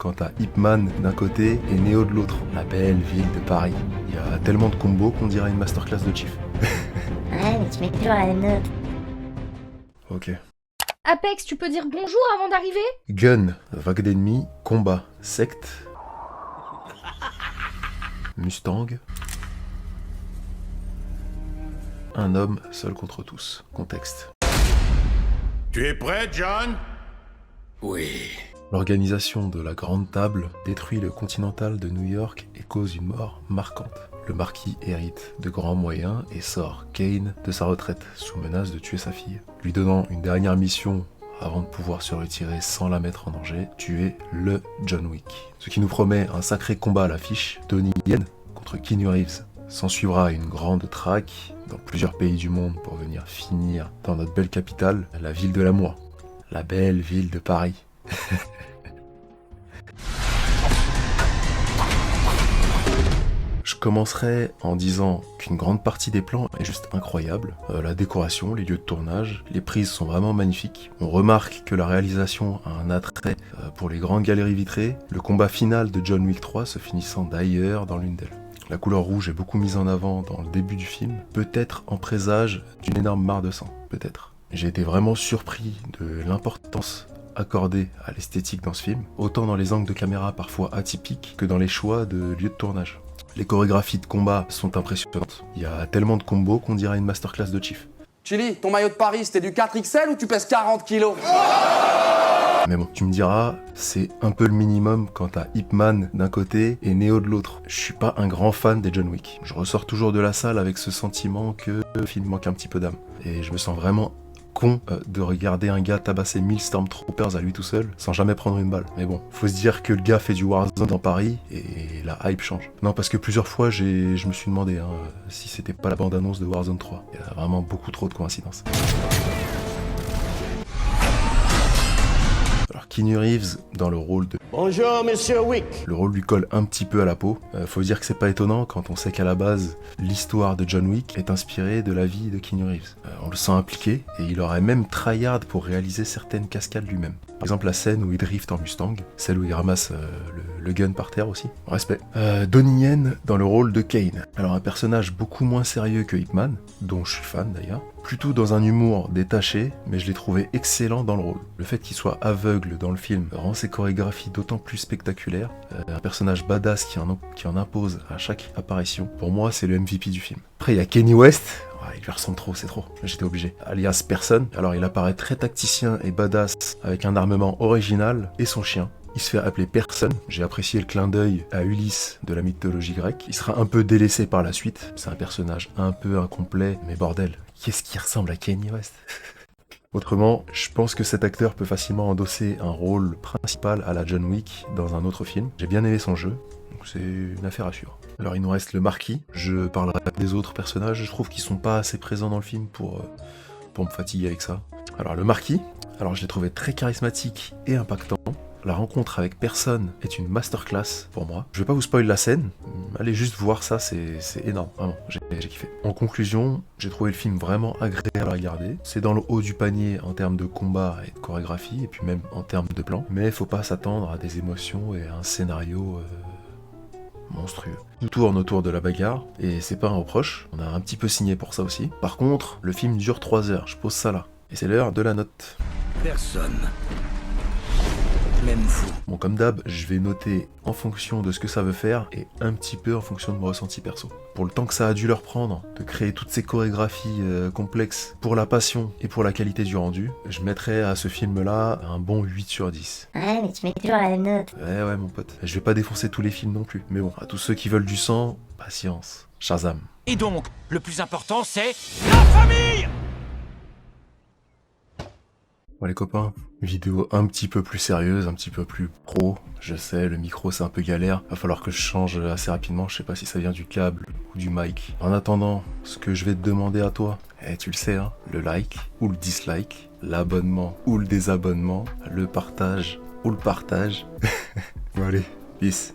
quand t'as Ip Man d'un côté et Neo de l'autre. La belle ville de Paris. Il y a tellement de combos qu'on dirait une masterclass de Chief. Ouais, mais tu mets toujours la même note. Ok. Apex, tu peux dire bonjour avant d'arriver? Gun, vague d'ennemis, combat, secte, Mustang, un homme seul contre tous. Contexte. Tu es prêt, John? Oui. L'organisation de la Grande Table détruit le Continental de New York et cause une mort marquante. Le marquis hérite de grands moyens et sort Kane de sa retraite sous menace de tuer sa fille, lui donnant une dernière mission avant de pouvoir se retirer sans la mettre en danger, tuer le John Wick. Ce qui nous promet un sacré combat à l'affiche, Donnie Yen contre Keanu Reeves. S'en suivra une grande traque dans plusieurs pays du monde pour venir finir dans notre belle capitale, la ville de l'amour. La belle ville de Paris. Je commencerai en disant qu'une grande partie des plans est juste incroyable. La décoration, les lieux de tournage, les prises sont vraiment magnifiques. On remarque que la réalisation a un attrait pour les grandes galeries vitrées, le combat final de John Wick 3 se finissant d'ailleurs dans l'une d'elles. La couleur rouge est beaucoup mise en avant dans le début du film, peut-être en présage d'une énorme mare de sang, peut-être. J'ai été vraiment surpris de l'importance accordée à l'esthétique dans ce film, autant dans les angles de caméra parfois atypiques que dans les choix de lieux de tournage. Les chorégraphies de combat sont impressionnantes. Il y a tellement de combos qu'on dirait une masterclass de Chief. Chili, ton maillot de Paris, c'était du 4XL ou tu pèses 40 kilos? Mais bon, tu me diras, c'est un peu le minimum quand t'as Ip Man d'un côté et Neo de l'autre. Je suis pas un grand fan des John Wick. Je ressors toujours de la salle avec ce sentiment que le film manque un petit peu d'âme. Et je me sens vraiment con de regarder un gars tabasser 1000 Stormtroopers à lui tout seul sans jamais prendre une balle. Mais bon, faut se dire que le gars fait du Warzone dans Paris et la hype change. Non, parce que plusieurs fois je me suis demandé si c'était pas la bande-annonce de Warzone 3. Il y a vraiment beaucoup trop de coïncidences. Alors Keanu Reeves dans le rôle de... Bonjour, Monsieur Wick. Le rôle lui colle un petit peu à la peau. Faut dire que c'est pas étonnant quand on sait qu'à la base, l'histoire de John Wick est inspirée de la vie de Keanu Reeves. On le sent impliqué et il aurait même tryhard pour réaliser certaines cascades lui-même. Par exemple la scène où il drift en Mustang, celle où il ramasse le gun par terre aussi. Respect. Donnie Yen dans le rôle de Kane. Alors un personnage beaucoup moins sérieux que Ip Man, dont je suis fan d'ailleurs. Plutôt dans un humour détaché, mais je l'ai trouvé excellent dans le rôle. Le fait qu'il soit aveugle dans le film rend ses chorégraphies d'autant plus spectaculaires. Un personnage badass qui en impose à chaque apparition. Pour moi, c'est le MVP du film. Après, il y a Kanye West. Il lui ressemble trop, c'est trop. J'étais obligé. Alias Person. Alors, il apparaît très tacticien et badass avec un armement original et son chien. Il se fait appeler Person. J'ai apprécié le clin d'œil à Ulysse de la mythologie grecque. Il sera un peu délaissé par la suite. C'est un personnage un peu incomplet, mais bordel, qu'est-ce qui ressemble à Kanye West? Autrement, je pense que cet acteur peut facilement endosser un rôle principal à la John Wick dans un autre film. J'ai bien aimé son jeu, donc c'est une affaire à suivre. Alors il nous reste le Marquis. Je parlerai des autres personnages, je trouve qu'ils sont pas assez présents dans le film pour me fatiguer avec ça. Alors le Marquis, je l'ai trouvé très charismatique et impactant. La rencontre avec Person est une masterclass pour moi. Je vais pas vous spoiler la scène, allez juste voir ça, c'est énorme, vraiment, j'ai kiffé. En conclusion, j'ai trouvé le film vraiment agréable à regarder. C'est dans le haut du panier en termes de combat et de chorégraphie, et puis même en termes de plan. Mais faut pas s'attendre à des émotions et à un scénario monstrueux. Tout tourne autour de la bagarre, et c'est pas un reproche, on a un petit peu signé pour ça aussi. Par contre, le film dure 3 heures, je pose ça là. Et c'est l'heure de la note. Personne. Même vous. Bon, comme d'hab, je vais noter en fonction de ce que ça veut faire et un petit peu en fonction de mon ressenti perso. Pour le temps que ça a dû leur prendre de créer toutes ces chorégraphies complexes, pour la passion et pour la qualité du rendu, je mettrai à ce film-là un bon 8 sur 10. Ouais, mais tu mets toujours la même note. Ouais, mon pote. Je vais pas défoncer tous les films non plus. Mais bon, à tous ceux qui veulent du sang, patience. Shazam. Et donc, le plus important, c'est la famille! Bon les copains, vidéo un petit peu plus sérieuse, un petit peu plus pro. Je sais, le micro c'est un peu galère, va falloir que je change assez rapidement, je sais pas si ça vient du câble ou du mic. En attendant, ce que je vais te demander à toi, tu le sais, le like ou le dislike, l'abonnement ou le désabonnement, le partage ou le partage. Bon allez, peace.